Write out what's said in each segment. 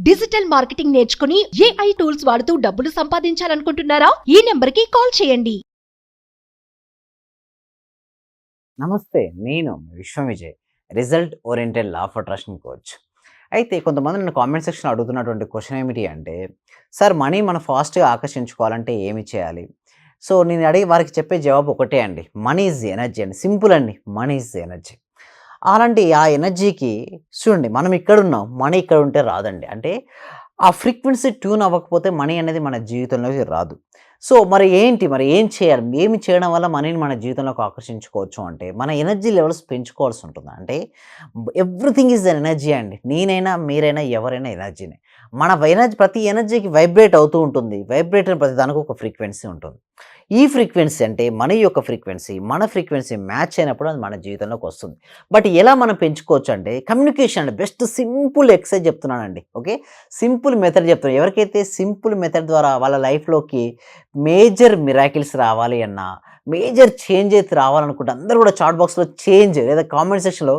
Digital marketing నేర్చుకుని AI tools వాడుతూ డబ్బులు సంపాదించాలనుకుంటున్నారా? ఈ నెంబర్కి కాల్ చేయండి. నమస్తే, నేను విశ్వం Vijay, result oriented law of attraction coach. అయితే కొంతమంది నన్ను కామెంట్ సెక్షన్లో అడుగుతున్నటువంటి క్వశ్చన్ ఏమిటి అంటే, సార్ మనీ మనం ఫాస్ట్గా ఆకర్షించుకోవాలంటే ఏమి చేయాలి? సో నేను అడిగి వారికి చెప్పే జవాబు ఒకటే అండి, మనీ ఈజ్ ఎనర్జీ అండి. సింపుల్ అండి, మనీ ఈజ్ ఎనర్జీ. అలాంటి ఆ ఎనర్జీకి చూడండి, మనం ఇక్కడున్నాం, మనీ ఇక్కడ ఉంటే రాదండి. అంటే ఆ ఫ్రీక్వెన్సీ ట్యూన్ అవ్వకపోతే మనీ అనేది మన జీవితంలోకి రాదు. సో మరి ఏంటి, మరి ఏం చేయాలి, ఏమి చేయడం వల్ల మనీని మన జీవితంలోకి ఆకర్షించుకోవచ్చు అంటే, మన ఎనర్జీ లెవెల్స్ పెంచుకోవాల్సి ఉంటుంది. అంటే ఎవ్రీథింగ్ ఈజ్ అన్ ఎనర్జీ అండి. నేనైనా మీరైనా ఎవరైనా ఎనర్జీనే. మన ఎనర్జీ ప్రతి ఎనర్జీకి వైబ్రేట్ అవుతూ ఉంటుంది. వైబ్రేట్ అయిన ప్రతి దానికి ఒక ఫ్రీక్వెన్సీ ఉంటుంది. ఈ ఫ్రీక్వెన్సీ అంటే మనీ యొక్క ఫ్రీక్వెన్సీ, మన ఫ్రీక్వెన్సీ మ్యాచ్ అయినప్పుడు అది మన జీవితంలోకి వస్తుంది. బట్ ఎలా మనం పెంచుకోవచ్చు అంటే, కమ్యూనికేషన్ అండి బెస్ట్. సింపుల్ ఎక్సర్సైజ్ చెప్తున్నానండి. ఓకే, సింపుల్ మెథడ్ చెప్తున్నాను. ఎవరికైతే సింపుల్ మెథడ్ ద్వారా వాళ్ళ లైఫ్లోకి మేజర్ మిరాకిల్స్ రావాలి అన్నా, మేజర్ చేంజ్ అయితే రావాలనుకుంటే అందరూ కూడా చాట్ బాక్స్లో చేంజ్ లేదా కామెంట్ సెక్షన్లో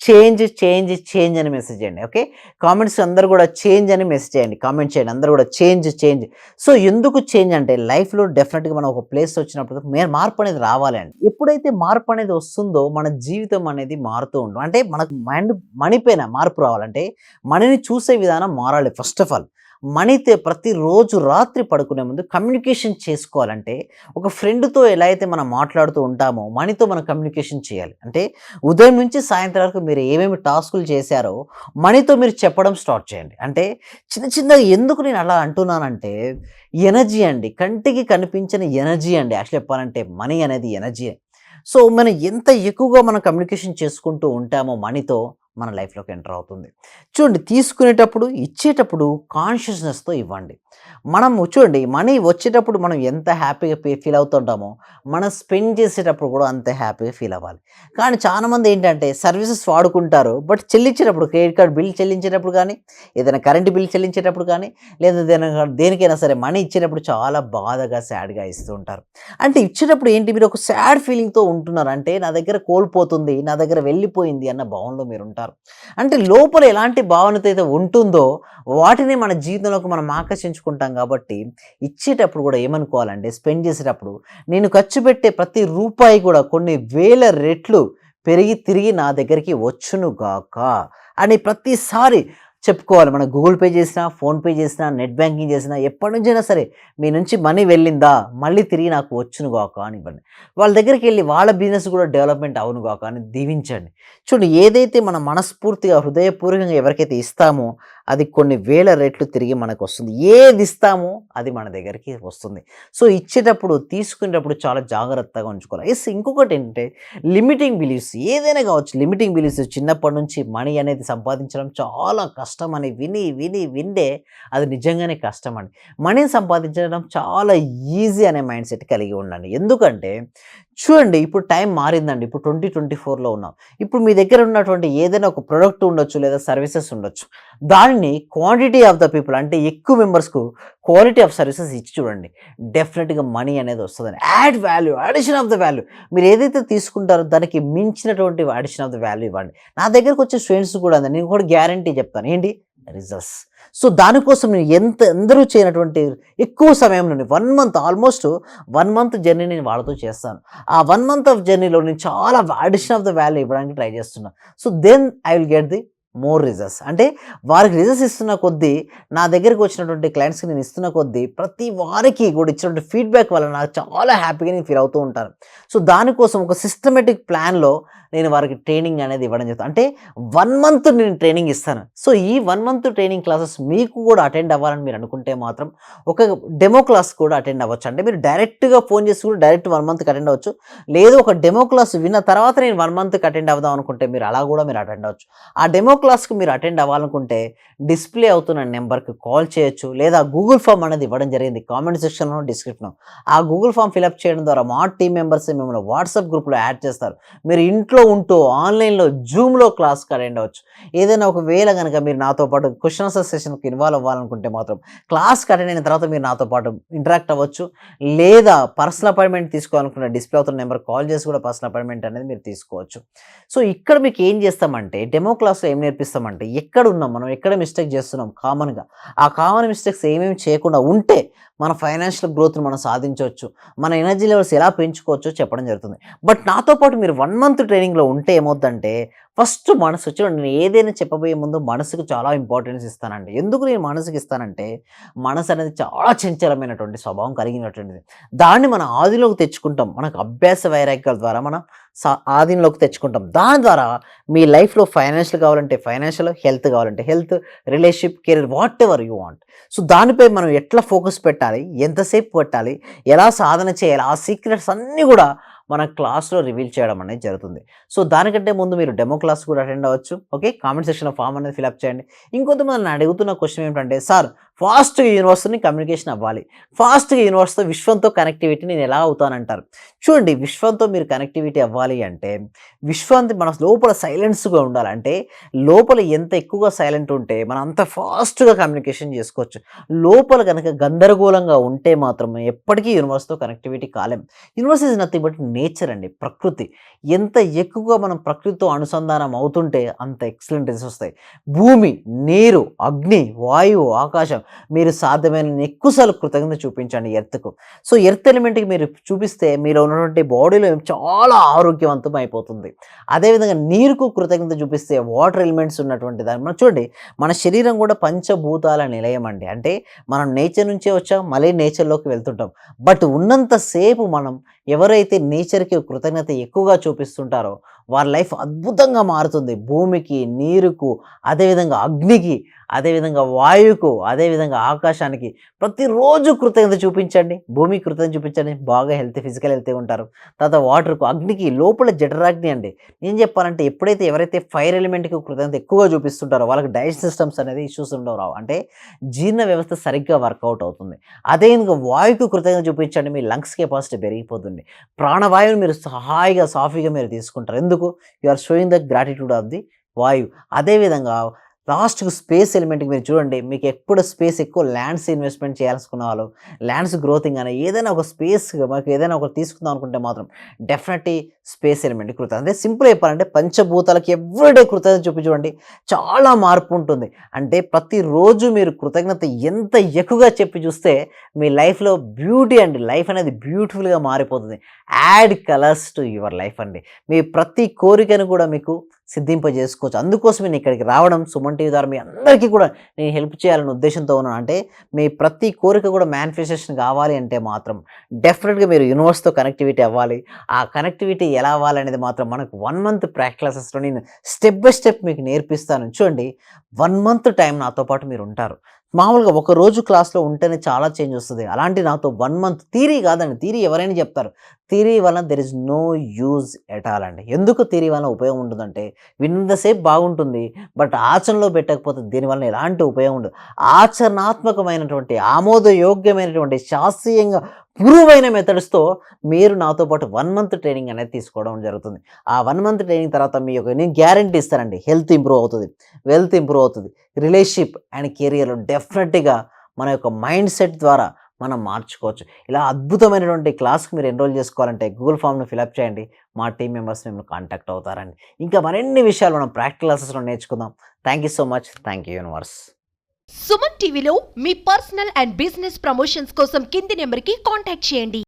చేంజ్ చేంజ్ చేంజ్ అని మెసేజ్ చేయండి. ఓకే, కామెంట్స్ అందరూ కూడా చేంజ్ అని మెసేజ్ చేయండి, కామెంట్ చేయండి, అందరూ కూడా చేంజ్ చేంజ్. సో ఎందుకు చేంజ్ అంటే, లైఫ్లో డెఫినెట్గా మనం ఒక ప్లేస్ వచ్చినప్పుడు మార్పు అనేది రావాలి అండి. ఎప్పుడైతే మార్పు అనేది వస్తుందో మన జీవితం అనేది మారుతూ ఉంటుంది. అంటే మనకు మైండ్ మనీ పైన మార్పు రావాలంటే మనీని చూసే విధానం మారాలి. ఫస్ట్ ఆఫ్ ఆల్ మనీతో ప్రతిరోజు రాత్రి పడుకునే ముందు కమ్యూనికేషన్ చేసుకోవాలంటే, ఒక ఫ్రెండ్తో ఎలా అయితే మనం మాట్లాడుతూ ఉంటామో మనీతో మనం కమ్యూనికేషన్ చేయాలి. అంటే ఉదయం నుంచి సాయంత్రం వరకు మీరు ఏమేమి టాస్కులు చేశారో మనీతో మీరు చెప్పడం స్టార్ట్ చేయండి. అంటే చిన్న చిన్నగా ఎందుకు నేను అలా అంటున్నానంటే, ఎనర్జీ అండి, కంటికి కనిపించని ఎనర్జీ అండి. యాక్చువల్ చెప్పాలంటే మనీ అనేది ఎనర్జీ. సో మనం ఎంత ఎక్కువగా మనం కమ్యూనికేషన్ చేసుకుంటూ ఉంటామో మనీతో, మన లైఫ్లోకి ఎంటర్ అవుతుంది. చూడండి, తీసుకునేటప్పుడు ఇచ్చేటప్పుడు కాన్షియస్నెస్తో ఇవ్వండి. మనము చూడండి, మనీ వచ్చేటప్పుడు మనం ఎంత హ్యాపీగా ఫీల్ అవుతుంటామో, మనం స్పెండ్ చేసేటప్పుడు కూడా అంతే హ్యాపీగా ఫీల్ అవ్వాలి. కానీ చాలామంది ఏంటంటే సర్వీసెస్ వాడుకుంటారు, బట్ చెల్లించేటప్పుడు, క్రెడిట్ కార్డ్ బిల్ చెల్లించేటప్పుడు కానీ, ఏదైనా కరెంటు బిల్ చెల్లించేటప్పుడు కానీ, లేదా దేనికైనా సరే మనీ ఇచ్చేటప్పుడు చాలా బాధగా సాడ్గా ఇస్తూ ఉంటారు. అంటే ఇచ్చేటప్పుడు ఏంటి, మీరు ఒక సాడ్ ఫీలింగ్తో ఉంటున్నారు. అంటే నా దగ్గర కోల్పోతుంది, నా దగ్గర వెళ్ళిపోయింది అన్న భావనలో మీరు ఉంటారు. అంటే లోపల ఎలాంటి భావనతో అయితే ఉంటుందో వాటిని మన జీవితంలోకి మనం ఆకర్షించుకుంటాం. కాబట్టి ఇచ్చేటప్పుడు కూడా ఏమనుకోవాలంటే, స్పెండ్ చేసేటప్పుడు నేను ఖర్చు పెట్టే ప్రతి రూపాయి కూడా కొన్ని వేల రెట్లు పెరిగి తిరిగి నా దగ్గరికి వచ్చును గాక అని ప్రతిసారి చెప్పుకోవాలి. మనం గూగుల్ పే చేసినా, ఫోన్పే చేసినా, నెట్ బ్యాంకింగ్ చేసినా, ఎప్పటి నుంచైనా సరే మీ నుంచి మనీ వెళ్ళిందా మళ్ళీ తిరిగి నాకు వచ్చును గాక అని ఇవ్వండి. వాళ్ళ దగ్గరికి వెళ్ళి వాళ్ళ బిజినెస్ కూడా డెవలప్మెంట్ అవును గాక అని దీవించండి. చూడండి, ఏదైతే మనం మనస్ఫూర్తిగా హృదయపూర్వకంగా ఎవరికైతే ఇస్తామో అది కొన్ని వేల రెట్లు తిరిగి మనకు వస్తుంది. ఏది ఇస్తామో అది మన దగ్గరికి వస్తుంది. సో ఇచ్చేటప్పుడు, తీసుకునేటప్పుడు చాలా జాగ్రత్తగా ఉంచుకోవాలి. ఇంకొకటి ఏంటంటే, లిమిటింగ్ బిలీఫ్స్ ఏదైనా కావచ్చు. లిమిటింగ్ బిలీఫ్స్ చిన్నప్పటి నుంచి మనీ అనేది సంపాదించడం చాలా కష్టం అని విండే అది నిజంగానే కష్టం అండి. మనీని సంపాదించడం చాలా ఈజీ అనే మైండ్ సెట్ కలిగి ఉండండి. ఎందుకంటే చూడండి, ఇప్పుడు టైం మారిందండి. ఇప్పుడు 2024లో ఉన్నాం. ఇప్పుడు మీ దగ్గర ఉన్నటువంటి ఏదైనా ఒక ప్రొడక్ట్ ఉండొచ్చు, లేదా సర్వీసెస్ ఉండొచ్చు. దానిని క్వాంటిటీ ఆఫ్ ద పీపుల్, అంటే ఎక్కువ మెంబర్స్కు క్వాలిటీ ఆఫ్ సర్వీసెస్ ఇచ్చి చూడండి. డెఫినెట్గా మనీ అనేది వస్తుందండి. Add value, addition of the value. మీరు ఏదైతే తీసుకుంటారో దానికి మించినటువంటి అడిషన్ ఆఫ్ ద వాల్యూ ఇవ్వండి. నా దగ్గరకు వచ్చే స్టూడెంట్స్ కూడా అండి, నేను కూడా గ్యారంటీ చెప్తాను ఏంటి, రిజల్ట్స్. సో దానికోసం నేను అందరూ చేయనటువంటి ఎక్కువ సమయంలోని 1 మంత్, ఆల్మోస్ట్ 1 మంత్ జర్నీ నేను వాళ్ళతో చేస్తాను. ఆ 1 మంత్ ఆఫ్ జర్నీలో నేను చాలా అడిషన్ ఆఫ్ ద వాల్యూ ఇవ్వడానికి ట్రై చేస్తున్నాను. So then I will get the more results. అంటే వారికి రిజల్ట్స్ ఇస్తున్న కొద్దీ, నా దగ్గరికి వచ్చినటువంటి క్లయింట్స్కి నేను ఇస్తున్న కొద్దీ, ప్రతి వారికి కూడా ఇచ్చినటువంటి ఫీడ్బ్యాక్ వల్ల నాకు చాలా హ్యాపీగా నేను ఫీల్ అవుతూ ఉంటాను. సో దానికోసం ఒక సిస్టమేటిక్ ప్లాన్లో నేను వారికి ట్రైనింగ్ అనేది ఇవ్వడం జరుగుతుంది. అంటే 1 మంత్ నేను ట్రైనింగ్ ఇస్తాను. సో ఈ 1 మంత్ ట్రైనింగ్ క్లాసెస్ మీకు కూడా అటెండ్ అవ్వాలని మీరు అనుకుంటే మాత్రం ఒక డెమో క్లాస్ కూడా అటెండ్ అవ్వచ్చు. అంటే మీరు డైరెక్ట్గా ఫోన్ చేసి కూడా డైరెక్ట్ 1 మంత్కి అటెండ్ అవ్వచ్చు. లేదు, ఒక డెమో క్లాస్ విన్న తర్వాత నేను 1 మంత్కి అటెండ్ అవుదాం అనుకుంటే మీరు అలా కూడా మీరు అటెండ్ అవ్వచ్చు. ఆ డెమో క్లాస్కి మీరు అటెండ్ అవ్వాలనుకుంటే డిస్ప్లే అవుతున్న నెంబర్కి కాల్ చేయొచ్చు, లేదా గూగుల్ ఫామ్ అనేది ఇవ్వడం జరిగింది కామెంట్ సెక్షన్లో, డిస్క్రిప్షన్లో. ఆ గూగుల్ ఫామ్ ఫిలప్ చేయడం ద్వారా మా టీం మెంబర్స్ మిమ్మల్ని వాట్సాప్ గ్రూప్లో యాడ్ చేస్తారు. మీరు ఇంట్లో ఉంటూ ఆన్లైన్లో జూమ్లో క్లాస్కి అటెండ్ అవ్వచ్చు. ఏదైనా ఒకవేళ కనుక మీరు నాతో పాటు క్వశ్చన్ ఆన్సర్ సెషన్కి ఇన్వాల్వ్ అవ్వాలనుకుంటే మాత్రం క్లాస్కి అటెండ్ అయిన తర్వాత మీరు నాతో పాటు ఇంటరాక్ట్ అవ్వచ్చు. లేదా పర్సనల్ అపాయింట్మెంట్ తీసుకోవాలనుకున్న డిస్ప్లే అవుతున్న నెంబర్ కాల్ చేసి కూడా పర్సనల్ అపాయింట్మెంట్ అనేది మీరు తీసుకోవచ్చు. సో ఇక్కడ మీకు ఏం చేస్తామంటే డెమో క్లాస్లో ఏం నేర్పిస్తామంటే ఎక్కడ ఉన్నాం మనం, ఎక్కడ మిస్టేక్ చేస్తున్నాం కామన్గా, ఆ కామన్ మిస్టేక్స్ ఏమేమి చేయకుండా ఉంటే మన ఫైనాన్షియల్ గ్రోత్ని మనం సాధించవచ్చు, మన ఎనర్జీ లెవెల్స్ ఎలా పెంచుకోవచ్చో చెప్పడం జరుగుతుంది. బట్ నాతో పాటు మీరు 1 మంత్ ట్రైనింగ్లో ఉంటే ఏమవుద్దంటే ఫస్ట్ మనసు చూడండి, నేను ఏదైనా చెప్పబోయే ముందు మనసుకు చాలా ఇంపార్టెన్స్ ఇస్తానండి. ఎందుకు నేను మనసుకి ఇస్తానంటే మనసు అనేది చాలా చంచలమైనటువంటి స్వభావం కలిగినటువంటిది. దాన్ని మన ఆదిలోకి తెచ్చుకుంటాం. మనకు అభ్యాస వైరాగ్యాల ద్వారా మనం ఆధీనంలోకి తెచ్చుకుంటాం. దాని ద్వారా మీ లైఫ్లో ఫైనాన్షియల్ కావాలంటే ఫైనాన్షియల్, హెల్త్ కావాలంటే health, relationship, career, what ever you want. So దానిపై మనం ఎట్లా ఫోకస్ పెట్టాలి, ఎంతసేపు పెట్టాలి, ఎలా సాధన చేయాలి, ఆ సీక్రెట్స్ అన్నీ కూడా మన క్లాస్లో రివీల్ చేయడం అనేది జరుగుతుంది. సో దానికంటే ముందు మీరు డెమో క్లాస్ కూడా అటెండ్ అవ్వచ్చు. ఓకే, కామెంట్ సెక్షన్లో ఫామ్ అనేది ఫిల్అప్ చేయండి. ఇంకొంతమంది నన్ను అడుగుతున్న క్వశ్చన్ ఏంటంటే, సార్ ఫాస్ట్గా యూనివర్స్ని కమ్యూనికేషన్ అవ్వాలి, ఫాస్ట్గా యూనివర్స్తో విశ్వంతో కనెక్టివిటీ నేను ఎలా అవుతానంటారు. చూడండి, విశ్వంతో మీరు కనెక్టివిటీ అవ్వాలి అంటే విశ్వాన్ని మన లోపల సైలెన్స్గా ఉండాలి. అంటే లోపల ఎంత ఎక్కువగా సైలెంట్ ఉంటే మనం అంత ఫాస్ట్గా కమ్యూనికేషన్ చేసుకోవచ్చు. లోపల కనుక గందరగోళంగా ఉంటే మాత్రం ఎప్పటికీ యూనివర్స్తో కనెక్టివిటీ కాలేం. Universe is nothing but nature అండి, ప్రకృతి. ఎంత ఎక్కువగా మనం ప్రకృతితో అనుసంధానం అవుతుంటే అంత ఎక్సలెంట్ రిజల్ట్స్ వస్తాయి. భూమి, నీరు, అగ్ని, వాయువు, ఆకాశం, మీరు సాధ్యమైన ఎక్కువసార్లు కృతజ్ఞత చూపించండి ఎర్త్కు. సో ఎర్త్ ఎలిమెంట్కి మీరు చూపిస్తే మీలో ఉన్నటువంటి బాడీలో చాలా ఆరోగ్యవంతం అయిపోతుంది. అదేవిధంగా నీరుకు కృతజ్ఞత చూపిస్తే వాటర్ ఎలిమెంట్స్ ఉన్నటువంటి దాన్ని మనం చూడండి, మన శరీరం కూడా పంచభూతాల నిలయం అండి. అంటే మనం నేచర్ నుంచే వచ్చాం, మళ్ళీ నేచర్లోకి వెళ్తుంటాం. బట్ ఉన్నంతసేపు మనం ఎవరైతే నేచర్కి కృతజ్ఞత ఎక్కువగా చూపిస్తుంటారో వారి లైఫ్ అద్భుతంగా మారుతుంది. భూమికి, నీరుకు, అదేవిధంగా అగ్నికి, అదేవిధంగా వాయువుకు, అదేవిధంగా ఆకాశానికి ప్రతిరోజు కృతజ్ఞత చూపించండి. భూమికి కృతజ్ఞత చూపించండి, బాగా ఫిజికల్ హెల్తీ ఉంటారు. తర్వాత వాటర్కు, అగ్నికి, లోపల జఠరాగ్ని అండి. నేను చెప్పాలంటే ఎప్పుడైతే ఎవరైతే ఫైర్ ఎలిమెంట్కి కృతజ్ఞత ఎక్కువగా చూపిస్తుంటారో వాళ్ళకి డైజెస్ట్ సిస్టమ్స్ అనేది ఇష్యూస్ ఉండవు, రావు. అంటే జీర్ణ వ్యవస్థ సరిగ్గా వర్కౌట్ అవుతుంది. అదేవిధంగా వాయువుకు కృతజ్ఞత చూపించండి, మీ లంగ్స్ కెపాసిటీ పెరిగిపోతుంది. ప్రాణవాయువుని మీరు హాయిగా సాఫీగా మీరు తీసుకుంటారు. ఎందుకు? You are showing the gratitude of the వాయువు. అదేవిధంగా లాస్ట్‌కి స్పేస్ ఎలిమెంట్‌కి మీరు చూడండి, మీకు ఎప్పుడు స్పేస్ ఎక్కువ ల్యాండ్స్ ఇన్వెస్ట్‌మెంట్ చేయాలనుకున్న వాళ్ళు, ల్యాండ్స్ గ్రోతింగ్ అని ఏదైనా ఒక స్పేస్ మనకు ఏదైనా ఒకటి తీసుకుందాం అనుకుంటే మాత్రం డెఫినెట్లీ స్పేస్ ఎలిమెంట్‌కి కృతజ్ఞత. అంటే సింపుల్‌గా చెప్పాలంటే పంచభూతాలకి ఎవ్రీడే కృతజ్ఞత చూపి చూడండి, చాలా మార్పు ఉంటుంది. అంటే ప్రతిరోజు మీరు కృతజ్ఞత ఎంత ఎక్కువగా చెప్పి చూస్తే మీ లైఫ్‌లో బ్యూటీ అండి, లైఫ్ అనేది బ్యూటిఫుల్‌గా మారిపోతుంది. Add colours to your life అండి. మీ ప్రతి కోరికను కూడా మీకు సిద్ధింపజేసుకోవచ్చు. అందుకోసమే నేను ఇక్కడికి రావడం, సుమన్ టీవీ ద్వారా మీ అందరికీ కూడా నేను హెల్ప్ చేయాలనే ఉద్దేశంతో ఉన్నాను. అంటే మీ ప్రతి కోరిక కూడా మేనిఫెస్టేషన్ కావాలి అంటే మాత్రం డెఫినెట్గా మీరు యూనివర్స్తో కనెక్టివిటీ అవ్వాలి. ఆ కనెక్టివిటీ ఎలా అవ్వాలనేది మాత్రం మనకు 1 మంత్ క్లాసెస్లో నేను స్టెప్ బై స్టెప్ మీకు నేర్పిస్తాను. చూడండి, 1 మంత్ టైం నాతో పాటు మీరు ఉంటారు. మామూలుగా ఒక రోజు క్లాస్లో ఉంటేనే చాలా చేంజ్ వస్తుంది. అలాంటి నాతో 1 మంత్ థియరీ కాదండి, థియరీ ఎవరైనా చెప్తారు. థియరీ వలన there is no use at all అండి. ఎందుకు థియరీ వలన ఉపయోగం ఉంటుందంటే విన్నంతసేపు బాగుంటుంది, బట్ ఆచరణలో పెట్టకపోతే దీనివల్ల ఎలాంటి ఉపయోగం ఉండదు. ఆచరణాత్మకమైనటువంటి, ఆమోదయోగ్యమైనటువంటి, శాస్త్రీయంగా ప్రూవ్ అయిన మెథడ్స్తో మీరు నాతో పాటు 1 మంత్ ట్రైనింగ్ అనేది తీసుకోవడం జరుగుతుంది. ఆ 1 మంత్ ట్రైనింగ్ తర్వాత మీ యొక్క నేను గ్యారంటీ ఇస్తానండి, హెల్త్ ఇంప్రూవ్ అవుతుంది, వెల్త్ ఇంప్రూవ్ అవుతుంది, రిలేషన్షిప్ అండ్ కెరియర్లో డెఫినెట్గా మన యొక్క మైండ్ సెట్ ద్వారా మనం మార్చుకోవచ్చు. ఇలా అద్భుతమైనటువంటి క్లాస్కి మీరు ఎన్రోల్ చేసుకోవాలంటే గూగుల్ ఫామ్ను ఫిలప్ చేయండి, మా టీమ్ మెంబర్స్ మిమ్మల్ని కాంటాక్ట్ అవుతారండి. ఇంకా మరిన్ని విషయాలు మనం ప్రాక్టికల్ క్లాసెస్లో నేర్చుకుందాం. Thank you so much. Thank you universe. Suman టీవీలో మీ పర్సనల్ అండ్ బిజినెస్ ప్రమోషన్స్ కోసం కింది నెంబర్కి కాంటాక్ట్ చేయండి.